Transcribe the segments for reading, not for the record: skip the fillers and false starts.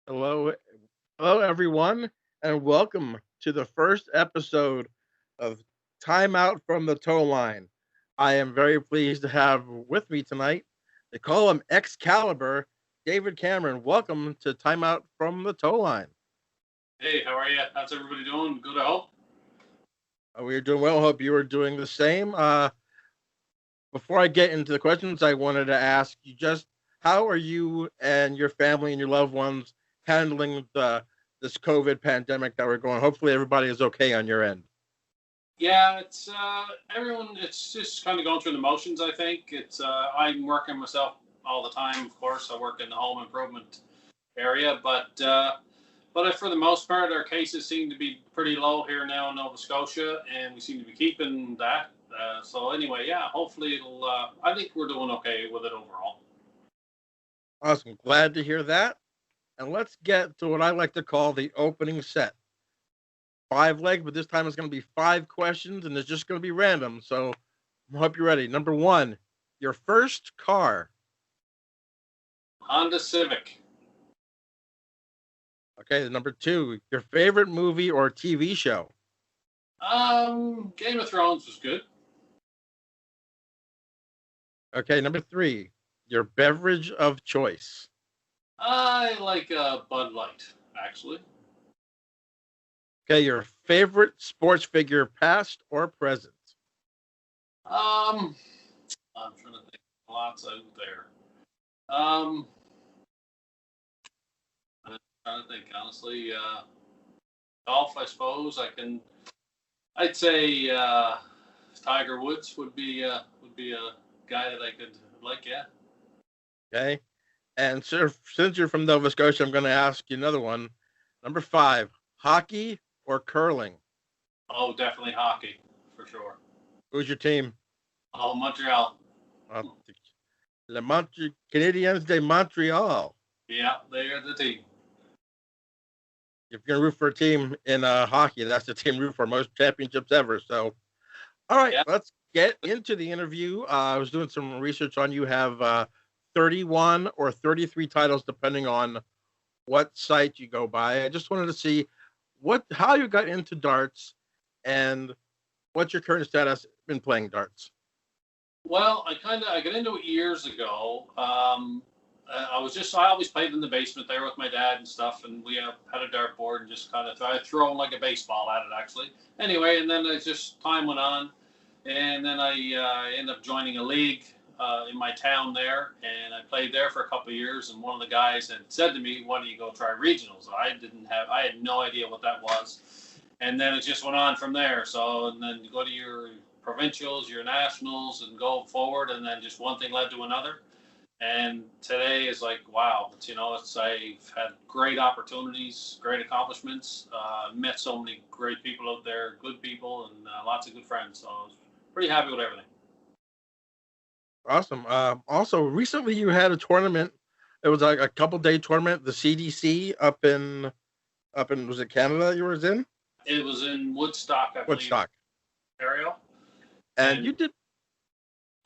Hello, hello everyone, and welcome to the first episode of Time Out from the Tow Line. I am very pleased to have with me tonight. They call him Excalibur, David Cameron. Welcome to Time Out from the Tow Line. Hey, how are you? How's everybody doing? Good, I hope. We are doing well. Hope you are doing the same. Before I get into the questions, I wanted to ask you just how are you and your family and your loved ones handling this COVID pandemic that we're going? Hopefully, everybody is okay on your end. Yeah, it's everyone. It's just kind of going through the motions. I think it's. I'm working myself all the time. Of course, I work in the home improvement area, but for the most part, our cases seem to be pretty low here now in Nova Scotia, and we seem to be keeping that. So anyway, yeah, hopefully it'll. I think we're doing okay with it overall. Awesome. Glad to hear that. And let's get to what I like to call the opening set. Five leg, but this time it's going to be five questions and it's just going to be random. So I hope you're ready. Number one, your first car. Honda Civic. Okay. Number two, your favorite movie or TV show. Game of Thrones was good. Okay. Number three, your beverage of choice. I like Bud Light, actually. Okay. Your favorite sports figure, past or present. Um, I'm trying to think. Lots out there. Um, I'm trying to think honestly. Golf, I suppose. I'd say Tiger Woods would be a guy that I could like. Yeah. Okay. And sir, since you're from Nova Scotia, I'm going to ask you another one. Number five, hockey or curling? Oh, definitely hockey for sure. Who's your team? Oh, Montreal. Uh, the Canadiens de Montreal. Yeah, they are the team. If you're going to root for a team in hockey, that's the team root for most championships ever. So, all right, Yeah. let's get into the interview. I was doing some research on you. Have 31 or 33 titles, depending on what site you go by. I just wanted to see how you got into darts and what's your current status in playing darts. Well, I got into it years ago. I always played in the basement there with my dad and stuff, and we had a dartboard and just kind of I throw like a baseball at it actually. Anyway, and then it's just time went on, and then I ended up joining a league in my town there, and I played there for a couple of years. And one of the guys had said to me, "Why don't you go try regionals?" I had no idea what that was, and then it just went on from there. So, and then you go to your provincials, your nationals, and go forward, and then just one thing led to another. And today is like, wow, I've had great opportunities, great accomplishments, met so many great people out there, good people, and lots of good friends. So I was pretty happy with everything. Awesome. Also, recently you had a tournament. It was like a couple day tournament, the CDC up in was it Canada you were in? It was in Woodstock, I believe, Woodstock. Ontario. And And you did.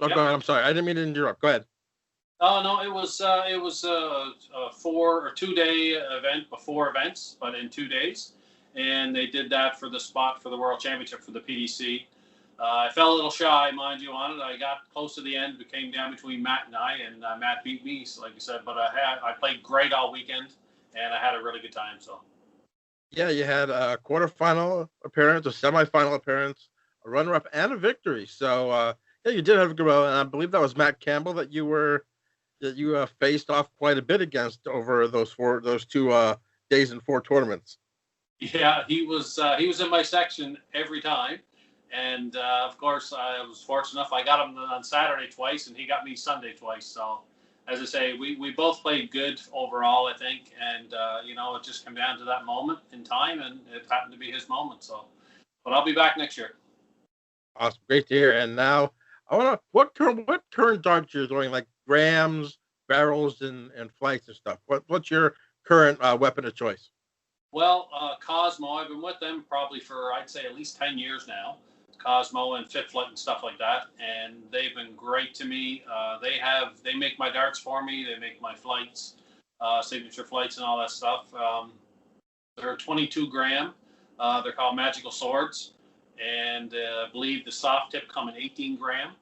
Oh, go yep. ahead. I'm sorry. I didn't mean to interrupt. Go ahead. Oh no, it was a 4 or 2 day event before events, but in 2 days, and they did that for the spot for the World Championship for the PDC. I fell a little shy, mind you, on it. I got close to the end. It came down between Matt and I, and Matt beat me, so like you said. But I played great all weekend, and I had a really good time. So Yeah, you had a quarterfinal appearance, a semifinal appearance, a runner-up, and a victory. So yeah, you did have a good run, and I believe that was Matt Campbell that you faced off quite a bit against over those 2 days and four tournaments. yeah, he was in my section every time, and of course I was fortunate enough. I got him on Saturday twice, and he got me Sunday twice. So as I say, we both played good overall, I think, and it just came down to that moment in time, and it happened to be his moment. So, but I'll be back next year. Awesome, great to hear. And now I want to what current darts you're throwing, like grams, barrels, and flights and stuff. What's your current weapon of choice? Well, Cosmo, I've been with them probably for I'd say at least 10 years now. Cosmo and Fit Flight and stuff like that, and they've been great to me. They make my darts for me. They make my flights. signature flights and all that stuff. They're 22 gram. They're called Magical Swords, and I believe the soft tip come in 18 gram.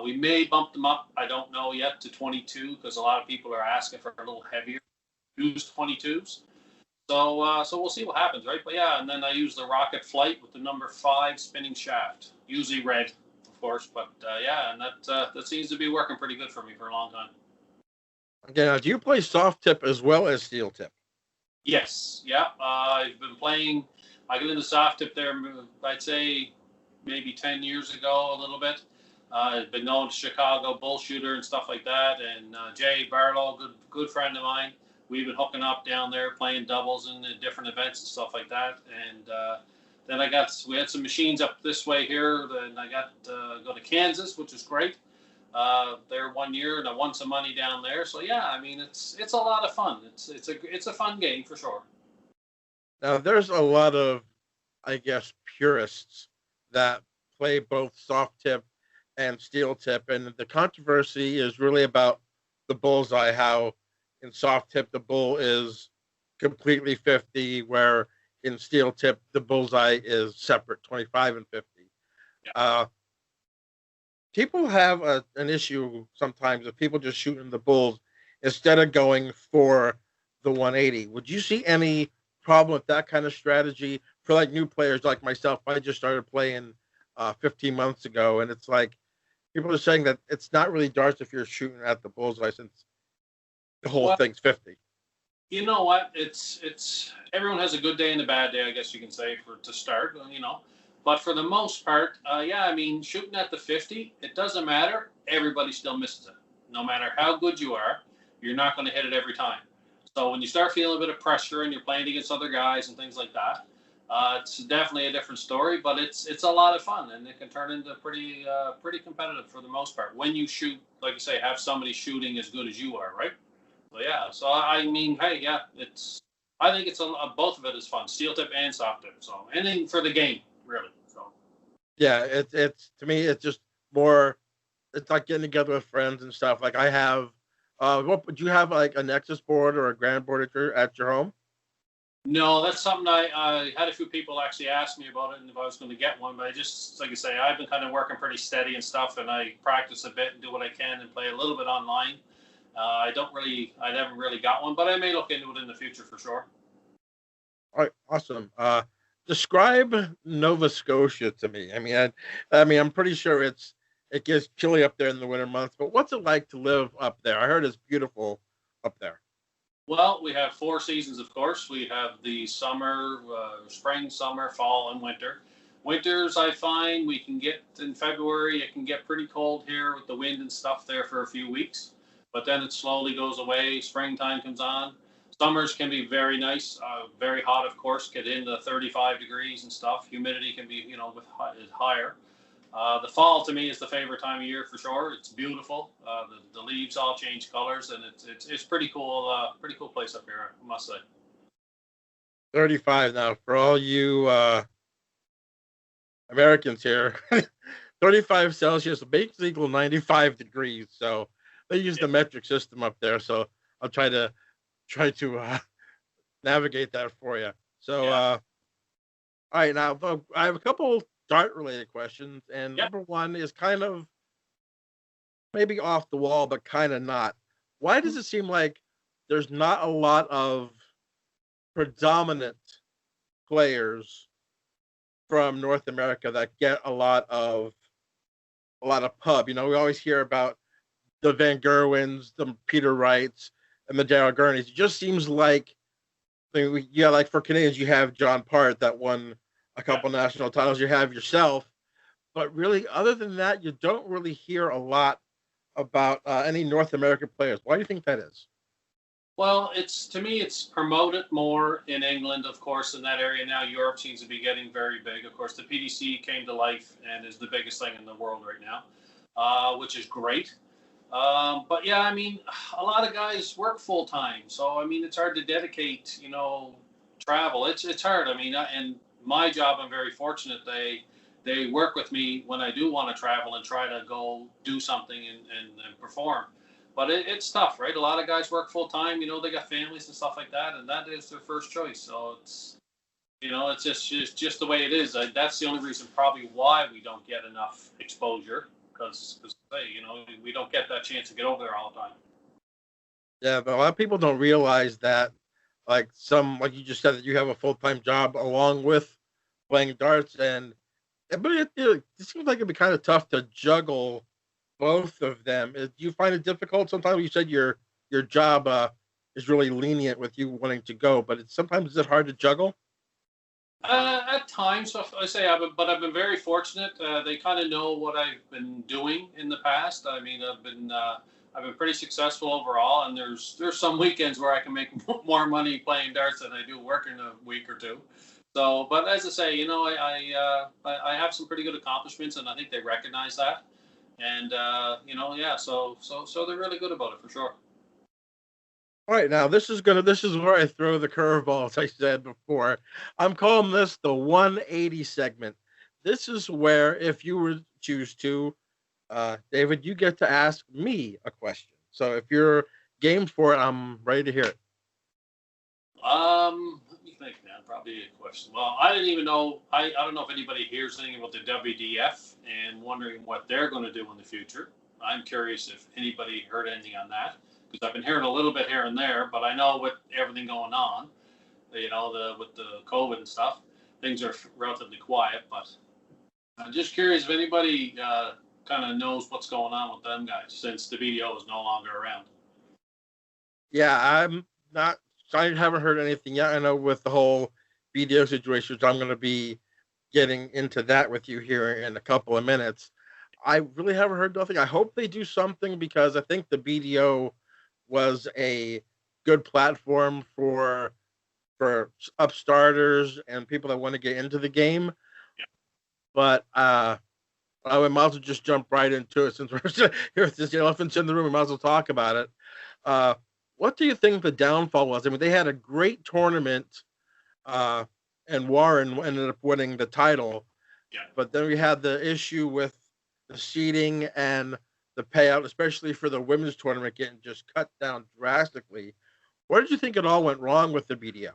We may bump them up. I don't know yet to 22 because a lot of people are asking for a little heavier used 22s. So we'll see what happens, right? But yeah, and then I use the Rocket Flight with the number 5 spinning shaft, usually red, of course. But yeah, and that seems to be working pretty good for me for a long time. Okay, now, do you play soft tip as well as steel tip? Yes, yeah. I've been playing. I got into soft tip there. I'd say maybe 10 years ago, a little bit. I've been known to Chicago bull shooter and stuff like that. And Jay Barlow, good friend of mine. We've been hooking up down there, playing doubles in different events and stuff like that. And then we had some machines up this way here. Then I got go to Kansas, which is great. There 1 year, and I won some money down there. So yeah, I mean it's a lot of fun. It's a fun game for sure. Now, there's a lot of, I guess, purists that play both soft tip and steel tip, and the controversy is really about the bullseye. How in soft tip the bull is completely 50, where in steel tip the bullseye is separate, 25 and 50. Yeah. People have an issue sometimes of people just shooting the bulls instead of going for the 180. Would you see any problem with that kind of strategy for like new players like myself? I just started playing 15 months ago, and it's like people are saying that it's not really darts if you're shooting at the bullseye since the whole Well, thing's 50. you know what? It's everyone has a good day and a bad day, I guess you can say, for to start. But for the most part, yeah, I mean, shooting at the 50, it doesn't matter. Everybody still misses it. No matter how good you are, you're not going to hit it every time. So when you start feeling a bit of pressure and you're playing against other guys and things like that, it's definitely a different story. But it's a lot of fun, and it can turn into pretty competitive for the most part when you shoot, like you say, have somebody shooting as good as you are, right? So yeah, so I mean, hey, yeah, I think both of it is fun, steel tip and soft tip. So anything for the game, really. So Yeah, it's to me it's just more. It's like getting together with friends and stuff. Like I have, what would you have like a Nexus board or a Grand board at your home? no, that's something I had a few people actually ask me about it and if I was going to get one, but I just like I say, I've been kind of working pretty steady and stuff, and I practice a bit and do what I can and play a little bit online. I never really got one, but I may look into it in the future for sure. All right, awesome. Describe Nova Scotia to me. I mean, I'm pretty sure it gets chilly up there in the winter months, but what's it like to live up there? I heard it's beautiful up there. Well, we have 4 seasons, of course. We have the summer, spring, summer, fall, and winter. Winters, I find we can get in February, it can get pretty cold here with the wind and stuff there for a few weeks, but then it slowly goes away. Springtime comes on. Summers can be very nice, very hot, of course, get into 35 degrees and stuff. Humidity can be, is higher. The fall to me is the favorite time of year for sure. It's beautiful. The leaves all change colors, and it's pretty cool. Pretty cool place up here, I must say. 35 now for all you Americans here. 35 Celsius basically equal 95 degrees. So they use Yeah. the metric system up there. So I'll try to navigate that for you. So Yeah. all right, now I have a couple dart related questions, and Yep. number one is kind of maybe off the wall, but kind of not. Why does it seem like there's not a lot of predominant players from North America that get a lot of pub? We always hear about the Van Gerwens, the Peter Wrights, and the Daryl Gurneys. It just seems like, yeah, like for Canadians, you have John Part that won a Yeah. couple national titles. You have yourself, but really, other than that, you don't really hear a lot about any North American players. Why do you think that is? Well, to me, it's promoted more in England, of course, in that area now. Europe seems to be getting very big. Of course, the PDC came to life and is the biggest thing in the world right now, which is great. But yeah, I mean, a lot of guys work full time, so I mean, it's hard to dedicate, travel. It's hard. I mean, and my job, I'm very fortunate. They work with me when I do want to travel and try to go do something and perform. But it's tough, right? A lot of guys work full time. They got families and stuff like that, and that is their first choice. So it's just the way it is. That's the only reason probably why we don't get enough exposure because we don't get that chance to get over there all the time. Yeah, but a lot of people don't realize that, like you just said, that you have a full time job along with playing darts, and but it seems like it'd be kind of tough to juggle both of them. Do you find it difficult sometimes? You said your job is really lenient with you wanting to go, but sometimes is it hard to juggle? At times, I say, I've been very fortunate. They kind of know what I've been doing in the past. I mean, I've been pretty successful overall, and there's some weekends where I can make more money playing darts than I do working a week or two. So, but as I say, I have some pretty good accomplishments, and I think they recognize that. And yeah, so they're really good about it for sure. All right, now this is where I throw the curveball, as I said before. I'm calling this the 180 segment. This is where, if you were to choose to, David, you get to ask me a question. So if you're game for it, I'm ready to hear it. Let me think, man. Probably a question. Well, I didn't even know. I don't know if anybody hears anything about the WDF and wondering what they're going to do in the future. I'm curious if anybody heard anything on that because I've been hearing a little bit here and there, but I know with everything going on, with the COVID and stuff, things are relatively quiet. But I'm just curious if anybody kind of knows what's going on with them guys since the BDO is no longer around. Yeah, I'm not. I haven't heard anything yet. I know with the whole BDO situation, which I'm going to be getting into that with you here in a couple of minutes. I really haven't heard nothing. I hope they do something because I think the BDO was a good platform for upstarters and people that want to get into the game. But I might as well just jump right into it since we're here with this elephants in the room. We might as well talk about it. Uh, what do you think the downfall was? I mean, they had a great tournament, uh, and Warren ended up winning the title. Yeah. But then we had the issue with the seating and the payout, especially for the women's tournament, getting just cut down drastically. Where did you think it all went wrong with the BDL?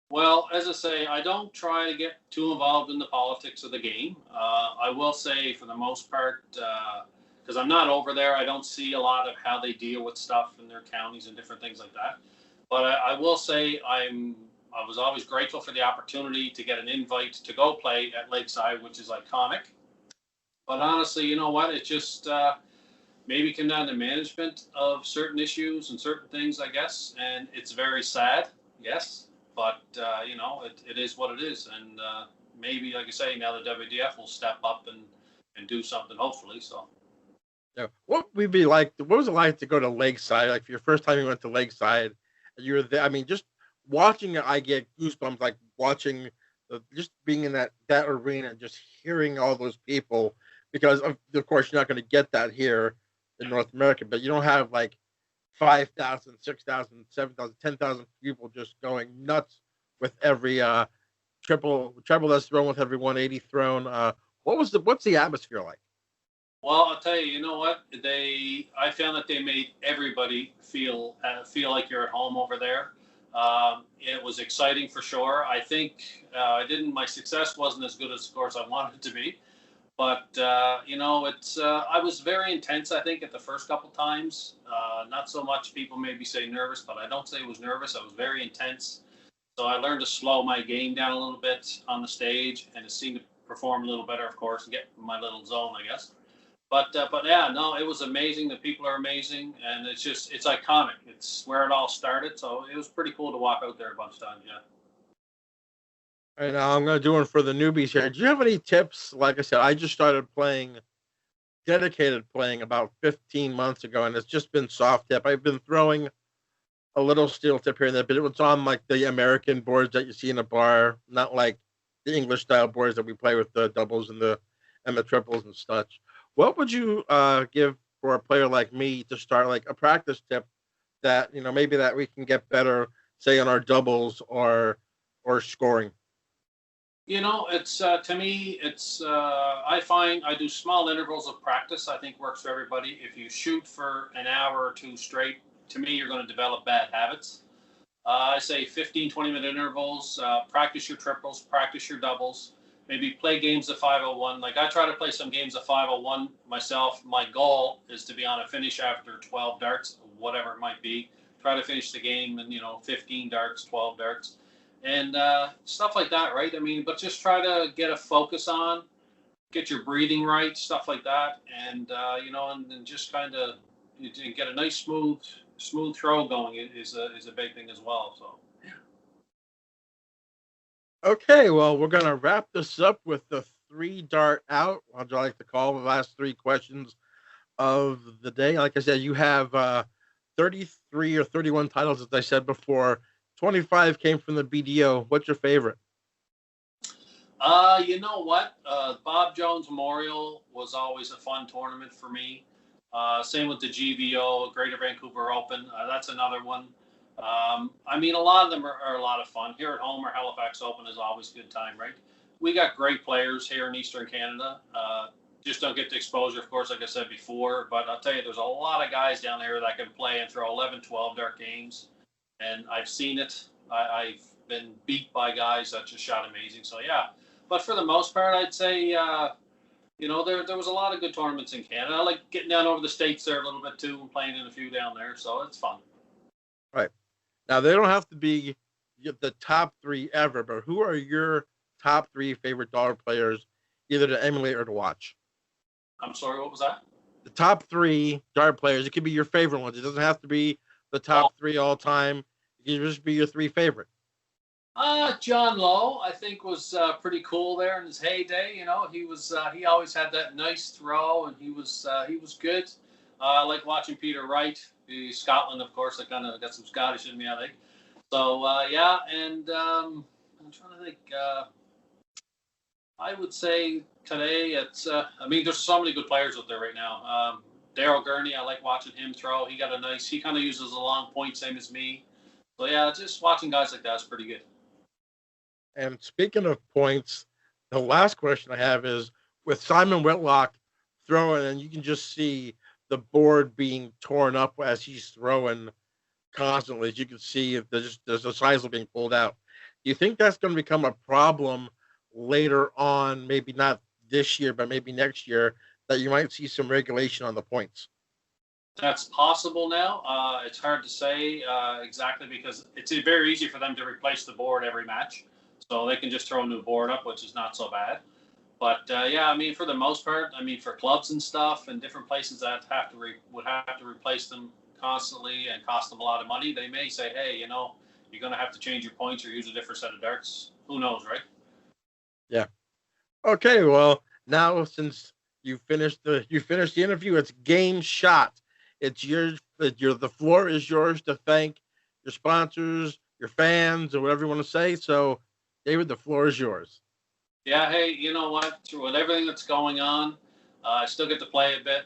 Well, as I say, I don't try to get too involved in the politics of the game. I will say, for the most part, because I'm not over there, I don't see a lot of how they deal with stuff in their counties and different things like that. But I will say, I was always grateful for the opportunity to get an invite to go play at Lakeside, which is iconic. But honestly, you know what? It just maybe came down to management of certain issues and certain things, I guess. And it's very sad, yes. But, it is what it is. And maybe, like I say, now the WDF will step up and do something, hopefully. So. Yeah. What would be like? What was it like to go to Lakeside? Like for your first time you went to Lakeside, and you were there. I mean, just watching it, I get goosebumps. Like watching, just being in that arena, and just hearing all those people. Because of course you're not going to get that here in North America, but you don't have like 5,000, 6,000, 7,000, 10,000 people just going nuts with every treble that's thrown, with every 180 thrown. What's the atmosphere like? Well, I'll tell you, you know what? I found that they made everybody feel like you're at home over there. It was exciting for sure. I think my success wasn't as good as, of course, I wanted it to be. But it's I was very intense. I think at the first couple times, not so much people maybe say nervous, but I don't say it was nervous. I was very intense. So I learned to slow my game down a little bit on the stage, and it seemed to perform a little better, of course, and get my little zone, I guess. But yeah, no, it was amazing. The people are amazing, and it's iconic. It's where it all started. So it was pretty cool to walk out there a bunch of times. Yeah. And I'm going to do one for the newbies here. Do you have any tips? Like I said, I just started dedicated playing about 15 months ago, and it's just been soft tip. I've been throwing a little steel tip here and there, but it was on like the American boards that you see in a bar, not like the English style boards that we play with the doubles and the triples and such. What would you give for a player like me to start like a practice tip that maybe that we can get better, say on our doubles or scoring? It's to me, it's I find I do small intervals of practice. I think works for everybody. If you shoot for an hour or two straight, to me, you're going to develop bad habits. I say 15, 20-minute intervals. Practice your triples, practice your doubles. Maybe play games of 501. Like I try to play some games of 501 myself. My goal is to be on a finish after 12 darts, whatever it might be. Try to finish the game in 15 darts, 12 darts, and stuff like that, right? I mean, but just try to get a focus on, get your breathing right, stuff like that, and and just kind of get a nice smooth throw going is a big thing as well. So Okay, well, we're gonna wrap this up with the three dart out. I'd like to call the last three questions of the day. Like I said, you have 33 or 31 titles, as I said before. 25 came from the BDO. What's your favorite? you know what? Bob Jones Memorial was always a fun tournament for me. Same with the GVO, Greater Vancouver Open. That's another one. I mean, a lot of them are a lot of fun. Here at home, our Halifax Open is always a good time, right? We got great players here in Eastern Canada. Just don't get the exposure, of course, like I said before. But I'll tell you, there's a lot of guys down there that can play and throw 11, 12 dart games. And I've seen it. I've been beat by guys that just shot amazing. So, yeah. But for the most part, I'd say there was a lot of good tournaments in Canada. I like getting down over the States there a little bit too and playing in a few down there. So it's fun. Right. Now, they don't have to be the top three ever, but who are your top three favorite dart players, either to emulate or to watch? I'm sorry, what was that? The top three dart players. It could be your favorite ones. It doesn't have to be the top three all time. It can just be your three favorite. John Lowe, I think, was pretty cool there in his heyday. He always had that nice throw, and he was good. I like watching Peter Wright. He's Scotland, of course. I kind of got some Scottish in me, I think. So yeah, and I'm trying to think. I would say today it's. I mean, there's so many good players out there right now. Daryl Gurney, I like watching him throw. He got a nice. He kind of uses a long point, same as me. So yeah, just watching guys like that is pretty good. And speaking of points, the last question I have is with Simon Whitlock throwing, and you can just see the board being torn up as he's throwing constantly. As you can see, if there's a sisal being pulled out. Do you think that's going to become a problem later on? Maybe not this year, but maybe next year, that you might see some regulation on the points. That's possible now. It's hard to say exactly because it's very easy for them to replace the board every match. So they can just throw a new board up, which is not so bad. But yeah, I mean, for the most part, I mean, for clubs and stuff and different places that would have to replace them constantly and cost them a lot of money, they may say, hey, you're going to have to change your points or use a different set of darts. Who knows, right? Yeah. Okay. Well, now since you finished the interview, it's game shot. It's yours. The floor is yours to thank your sponsors, your fans, or whatever you want to say. So, David, the floor is yours. Yeah, hey, you know what? With everything that's going on, I still get to play a bit.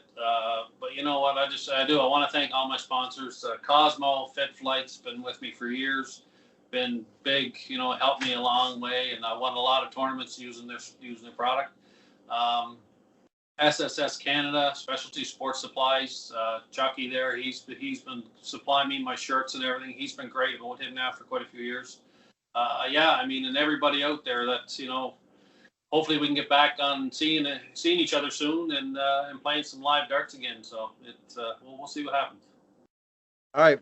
But you know what? I do. I want to thank all my sponsors. Cosmo, Fit Flight's been with me for years. Been big, helped me a long way, and I won a lot of tournaments using their product. SSS Canada, Specialty Sports Supplies. Chucky there, he's been supplying me my shirts and everything. He's been great. I've been with him now for quite a few years. Yeah, I mean, and everybody out there that's hopefully we can get back on seeing each other soon and playing some live darts again. So we'll see what happens. All right,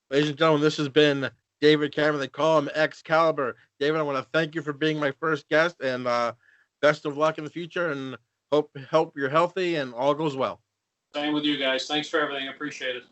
ladies and gentlemen, this has been David Cameron. They call him Excalibur. David, I want to thank you for being my first guest, and best of luck in the future. And hope you're healthy and all goes well. Same with you guys. Thanks for everything. I appreciate it.